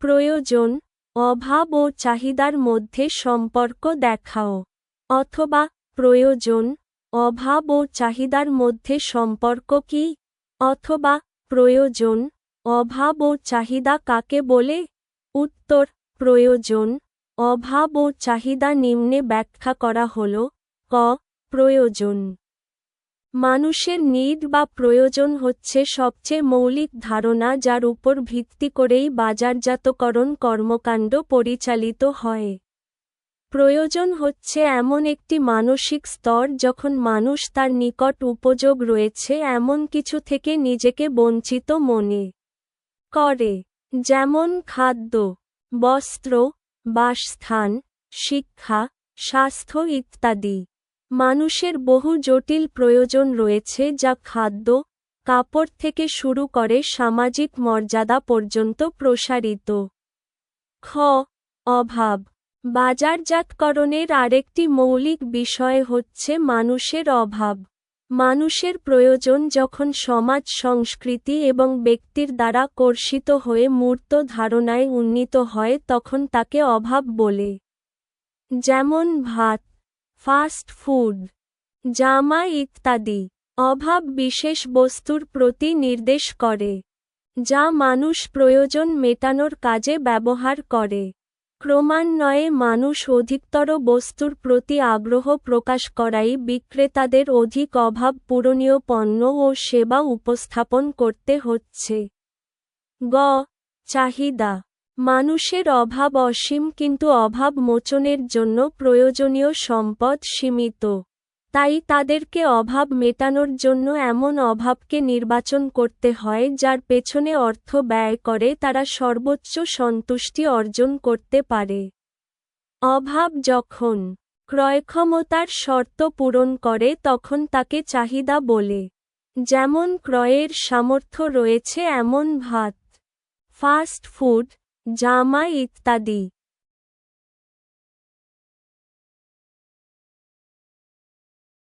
প্রয়োজন, অভাব ও চাহিদার মধ্যে সম্পর্ক দেখাও। অথবা প্রয়োজন, অভাব ও চাহিদার মধ্যে সম্পর্ক কি? অথবা প্রয়োজন, অভাব ও চাহিদা কাকে বলে? উত্তর: প্রয়োজন, অভাব ও চাহিদা নিম্নে ব্যাখ্যা করা হল। ক. প্রয়োজন। মানুষের নিড বা প্রয়োজন হচ্ছে সবচেয়ে মৌলিক ধারণা যার উপর ভিত্তি করেই বাজারজাতকরণ কর্মকাণ্ড পরিচালিত হয়। প্রয়োজন হচ্ছে এমন একটি মানসিক স্তর যখন মানুষ তার নিকট উপযোগ রয়েছে এমন কিছু থেকে নিজেকে বঞ্চিত মনে করে, যেমন খাদ্য, বস্ত্র, বাসস্থান, শিক্ষা, স্বাস্থ্য ইত্যাদি। মানুষের বহু জটিল প্রয়োজন রয়েছে যা খাদ্য, কাপড় থেকে শুরু করে সামাজিক মর্যাদা পর্যন্ত প্রসারিত। খ. অভাব। বাজারজাতকরণের আরেকটি মৌলিক বিষয় হচ্ছে মানুষের অভাব। মানুষের প্রয়োজন যখন সমাজ, সংস্কৃতি এবং ব্যক্তির দ্বারা কর্ষিত হয়ে মূর্ত ধারণায় উন্নীত হয় তখন তাকে অভাব বলে। যেমন ভাত, ফাস্ট ফুড, জামা ইত্যাদি। অভাব বিশেষ বস্তুর প্রতি নির্দেশ করে, যা মানুষ প্রয়োজন মেটানোর কাজে ব্যবহার করে। ক্রমান্বয়ে মানুষ অধিকতর বস্তুর প্রতি আগ্রহ প্রকাশ করাই বিক্রেতাদের অধিক অভাব পূরণীয় পণ্য ও সেবা উপস্থাপন করতে হচ্ছে। গ. চাহিদা। মানুষের অভাব অসীম কিন্তু অভাব মোচনের জন্য প্রয়োজনীয় সম্পদ সীমিত। তাই তাদেরকে অভাব মেটানোর জন্য এমন অভাবকে নির্বাচন করতে হয় যার পেছনে অর্থ ব্যয় করে তারা সর্বোচ্চ সন্তুষ্টি অর্জন করতে পারে। অভাব যখন ক্রয়ক্ষমতার শর্ত পূরণ করে তখন তাকে চাহিদা বলে। যেমন ক্রয়ের সামর্থ্য রয়েছে এমন ভাত, ফাস্ট ফুড, জামা ইত্যাদি।